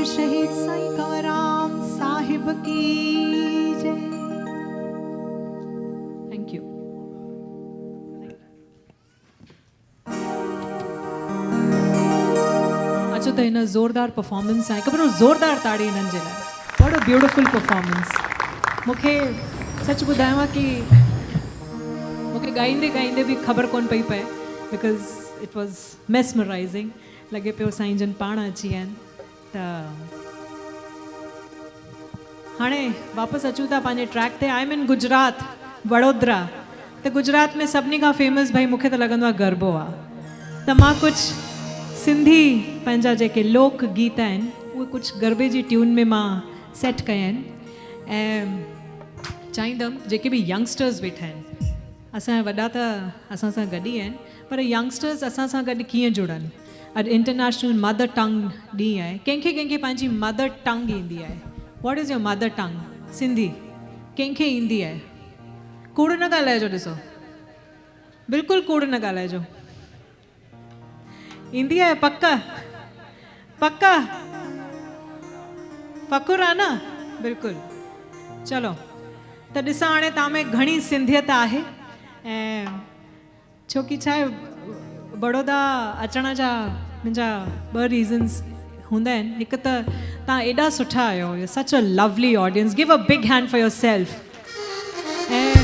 शहीद साईं कंवरराम साहिब की जय। Thank you. अचो त हिन ज़ोरदार परफॉर्मेंस आहे, हिकु भेरो ज़ोरदार ताड़ी हिननि जे लाइ। What a beautiful performance. मूंखे सच ॿुधायांव कि मूंखे ॻाईंदे ॻाईंदे बि ख़बर कोन पई पए, बिकॉज़ इट वॉज़ मेस्मराइज़िंग। लॻे पियो साईं जन पाण अची विया आहिनि। त हाणे वापसि अचूं था पंहिंजे ट्रैक ते। आई एम इन गुजरात, वडोदरा। त गुजरात में सभिनी खां फेमस भाई मूंखे त लॻंदो आहे गरबो आहे। त मां कुझु सिंधी पंहिंजा जेके लोक गीत आहिनि उहे कुझु गरबे जी ट्यून में मां सेट कया आहिनि ऐं चाहींदमि जेके बि यंगस्टर्स वेठा आहिनि, असांजा वॾा त असां सां गॾु ई आहिनि, पर यंगस्टर्स असां सां गॾु कीअं जुड़नि। अॼु इंटरनेशनल मदर टंग ॾींहुं आहे। कंहिंखे कंहिंखे पंहिंजी मदर टंग ईंदी आहे। What is your mother tongue? Sindhi कंहिंखे ईंदी आहे? कूड़ न ॻाल्हाइजो, ॾिसो बिल्कुलु कूड़ न ॻाल्हाइजो। ईंदी आहे पक पक फ़कुर आहे न? बिल्कुलु। चलो त ॾिसां हाणे तव्हां में घणी सिंधियत आहे। ऐं छोकी छा आहे, बड़ौदा अचण जा मुंहिंजा ॿ रीज़न्स हूंदा आहिनि। हिकु त तव्हां एॾा सुठा आहियो, such a lovely audience, give a big hand for yourself. ऐं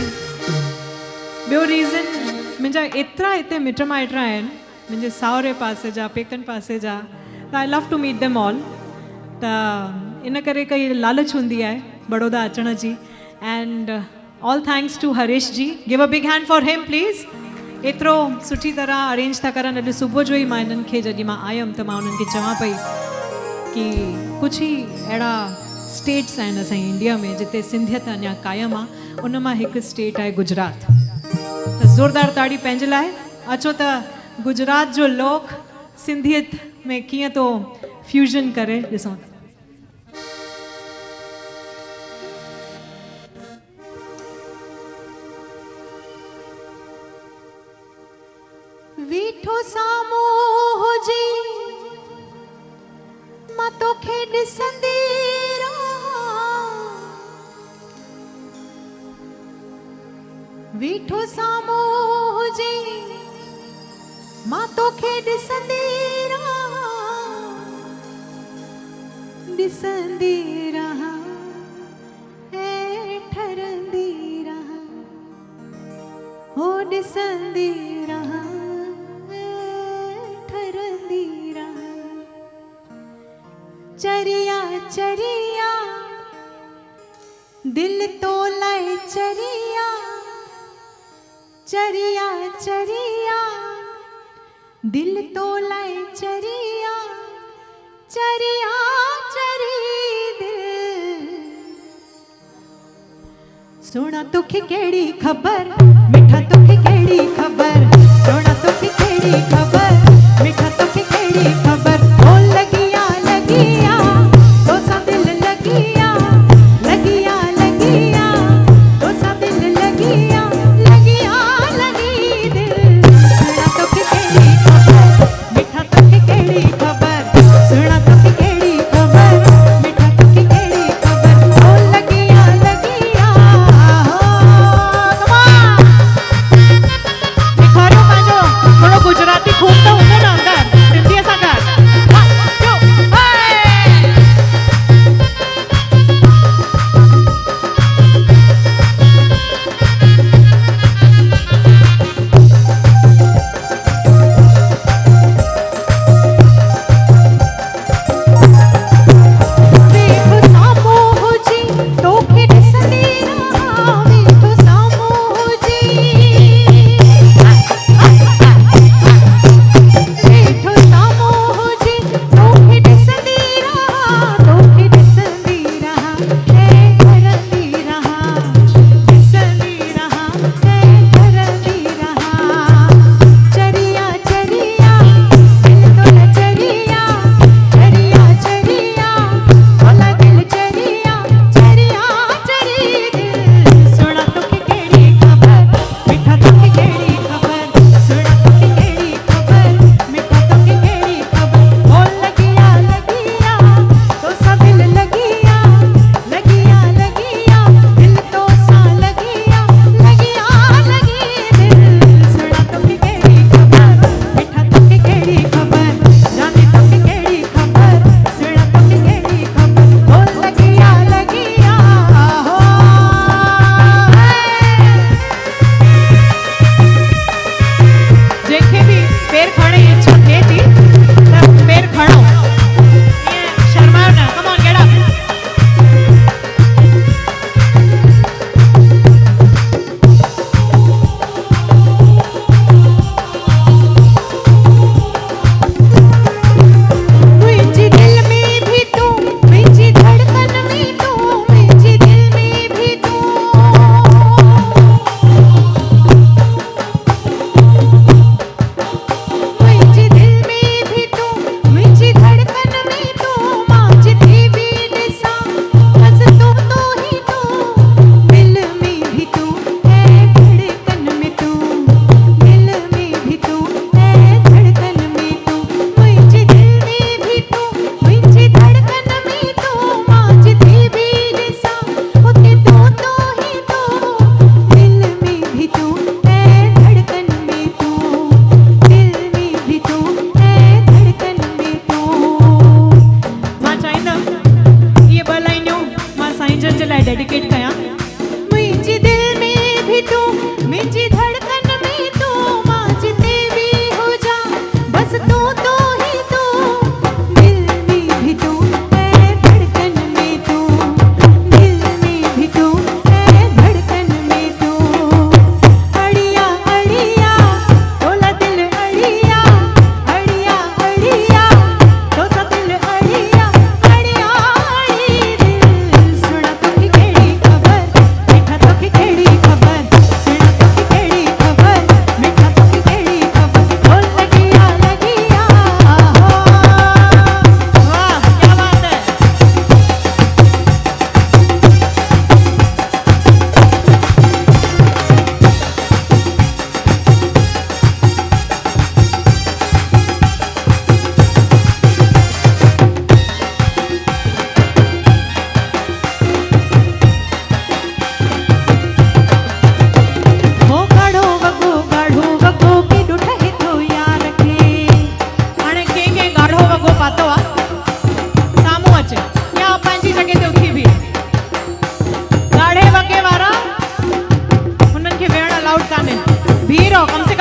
ॿियो रीज़न, मुंहिंजा एतिरा हिते मिट माइट आहिनि, मुंहिंजे साहुरे पासे जा, पेकनि पासे जा, त I love to meet them all. त इन करे कई लालच हूंदी आहे बड़ौदा अचण जी। And all thanks to Harish ji. Give a big hand for him please. एतिरो सुठी तरह अरेंज था करनि। अॼु सुबुह जो ई मां हिननि खे जॾहिं मां आयमि त मां उन्हनि खे चवां पई कि कुझु ई अहिड़ा स्टेट्स आहिनि असांजे इंडिया में जिते सिंधियत अञा क़ाइमु आहे। उन मां हिकु स्टेट आहे गुजरात। त ज़ोरदार ताड़ी पंहिंजे लाइ। अचो त गुजरात जो लोक सिंधियत में कीअं थो फ्यूजन करे ॾिसूं। वीठो साम्हूं हुजी मां तोखे ॾिसंदी रहां। वीठो साम्हूं हुजी मां तोखे ॾिसंदी रहां। ॾिसंदी रहां ऐं ठरंदी रहां। हो ॾिसंदी रहां चरिया चरिया दिल तो लाए चरिया। चरिया चरिया दिल तो लाए चरिया। चरिया चरी दिल। सोना तोखे केड़ी खबर, मिठा तोखे केड़ी खबर। सोना तोखे केड़ी खबर, मिठा तोखे केड़ी खबर। ओ लगिया लगिया तो सा दिल लगिया। लगिया लगिया तो सा दिल लगिया। लगिया लगी दिल। सोना तोखे केड़ी खबर, मिठा तोखे केड़ी खबर। सोना तोखे केड़ी खबर, मिठा तोखे केड़ी खबर। ओ लगिया लगिया हो कमा। दिखारो पंहिंजो थोरो गुजराती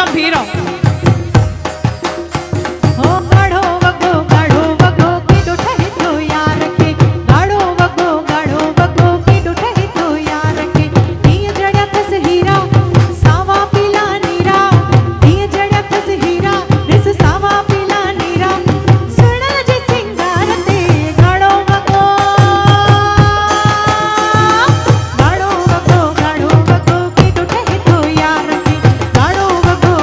गंभीरो हो गाढ़ो वगो की डुठही तो यार के गाढ़ो वगो की डुठही तो यार के नीय जड़ा थस हीरा सावा पीला नीरा नीय जड़ा थस हीरा रिस सावा पीला नीरा सुणल जे सिंगार ते गाढ़ो वगो की डुठही तो यार के गाढ़ो वगो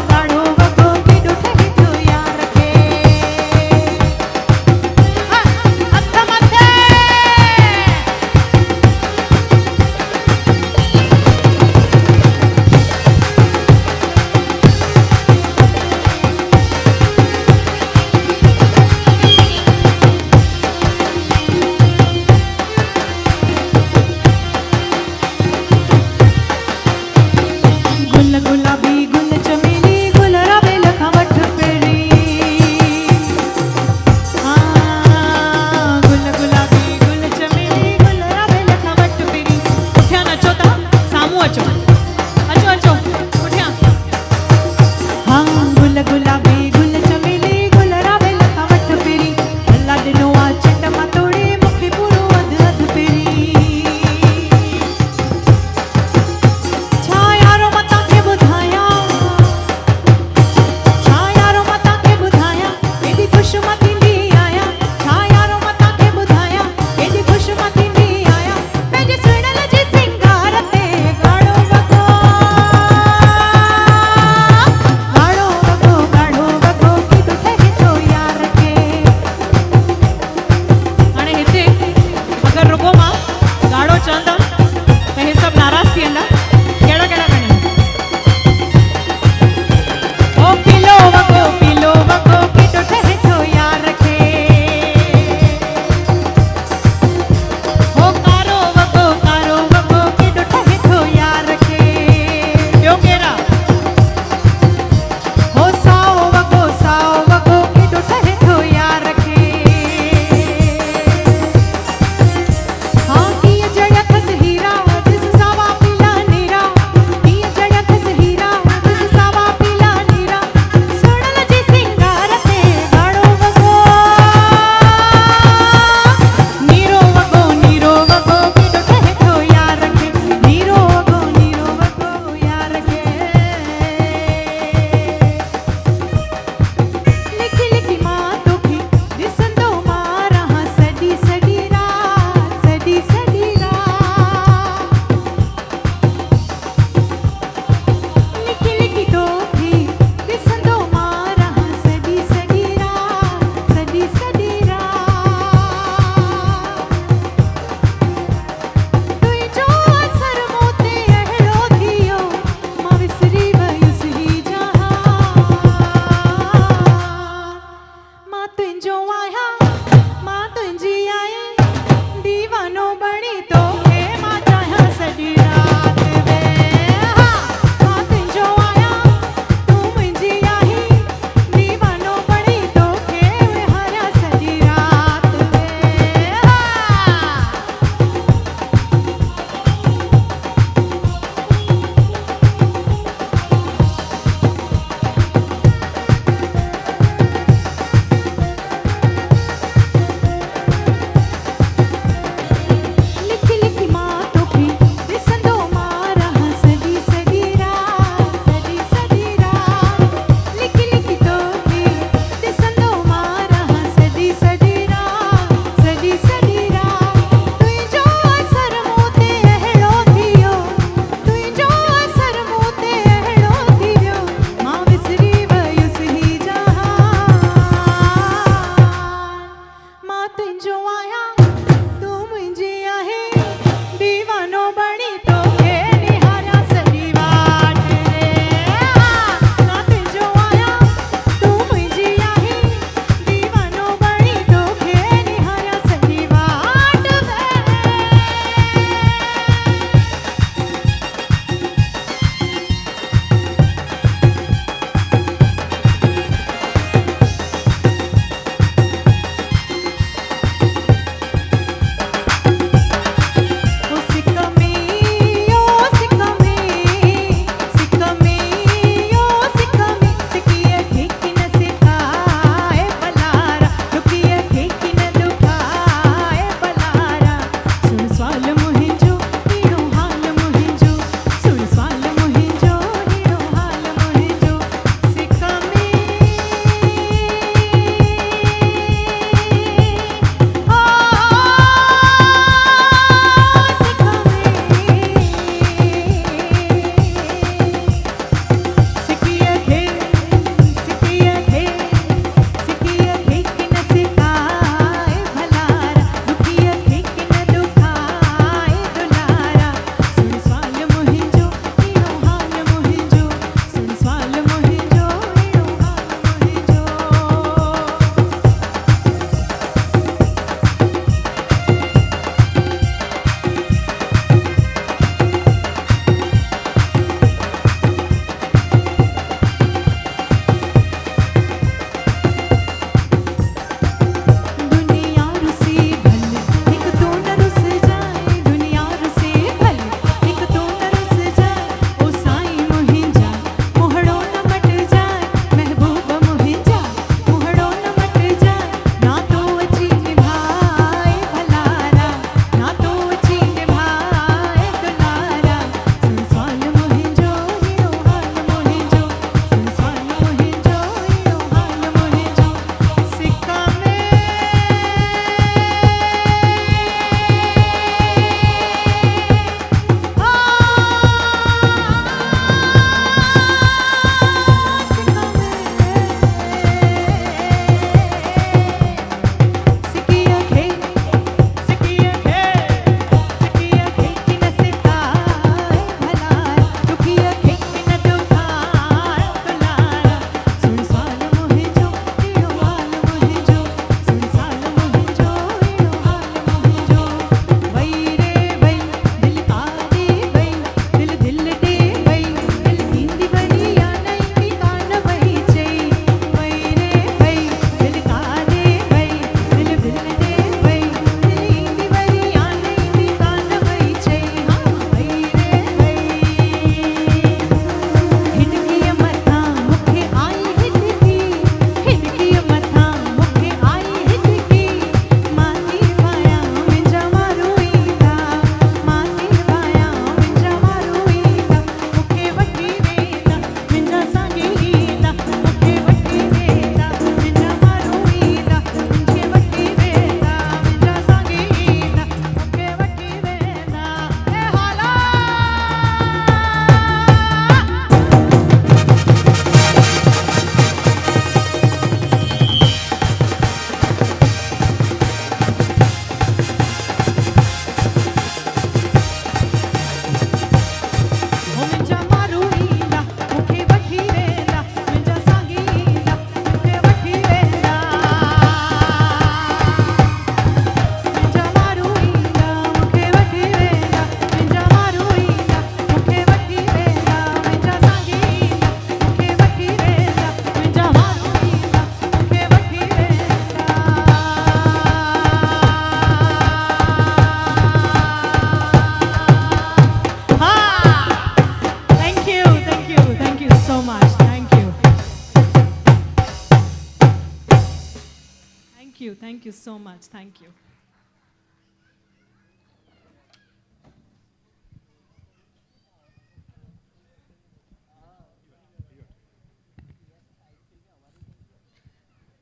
thank you so much, thank you.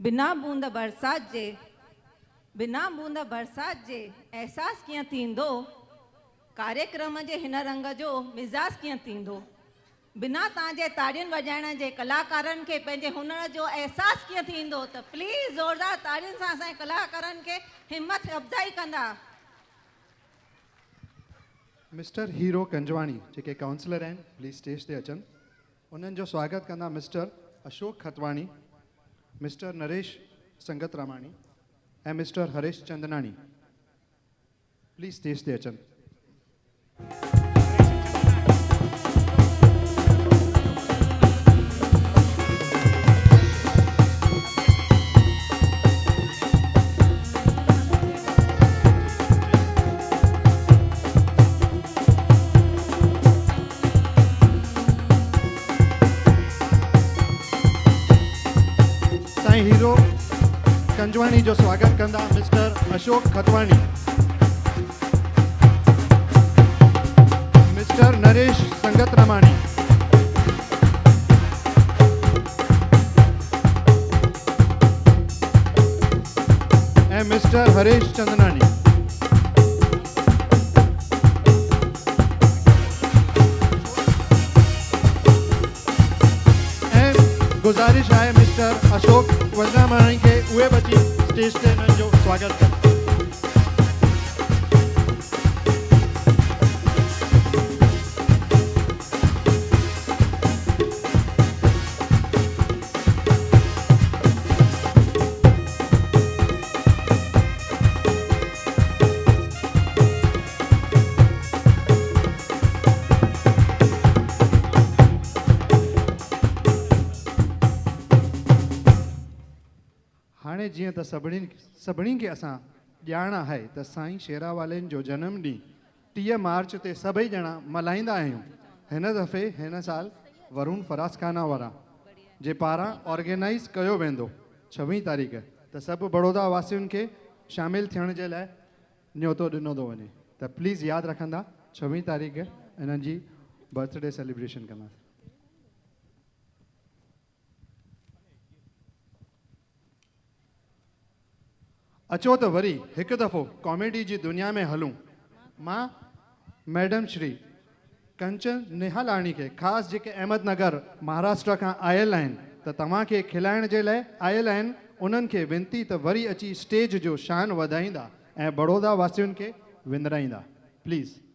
बिना बूंद बरसात जे अहसास कीअं थींदो, कार्यक्रम जे हिन रंग जो मिज़ाज कीअं थींदो, बिना तव्हांजे ताड़ियुनि वॼाइण जे कलाकारनि खे पंहिंजे हुनर जो अहसास कीअं थींदो। त प्लीज़ ज़ोरदार ताड़ियुनि सां असांजे कलाकारनि खे हिमत अफ़जाई कंदा। मिस्टर हीरो कंजवाणी जेके काउंसलर आहिनि प्लीज़ स्टेज ते अचनि। उन्हनि जो स्वागत कंदा मिस्टर अशोक खतवाणी, मिस्टर नरेश संगतरामाणी ऐं mister Haresh Chandnani. Please stage ते अचनि। साईं हीरो कंजवाणी जो स्वागत कंदा मिस्टर अशोक खतवाणी, मिस्टर नरेश संगतरामाणी, ऐं मिस्टर हरेश चंदनानी। ऐं गुज़ारिश आहे मिस्टर अशोक वंदनामाणी खे उहे बची स्टेज ते हिननि जो स्वागत कनि। हाणे जीअं त सभिनी खे असां ॼाण आहे त साईं शेरावालेन जो जनम ॾींहुं 30 मार्च ते सभई ॼणा मल्हाईंदा आहियूं। हिन दफ़े हिन साल वरुण फरासखाना वारा जे पारां ऑर्गेनाइज़ कयो वेंदो 26 तारीख़, त सभु बड़ौदा वासियुनि खे शामिलु थियण जे लाइ न्योतो ॾिनो थो वञे। त प्लीज़ यादि रखंदा 26 तारीख़ हिननि जी बर्थडे सेलिब्रेशन कंदासीं। अचो त वरी हिकु दफ़ो कॉमेडी जी दुनिया में हलूं। मां मैडम श्री कंचन निहालाणी खे ख़ासि जेके अहमदनगर महाराष्ट्र खां आयल आहिनि त तव्हांखे खिलाइण जे लाइ आयल आहिनि, उन्हनि खे विनती त वरी अची स्टेज जो शान वधाईंदा ऐं बड़ौदा वासियुनि खे विंदराईंदा। प्लीज़।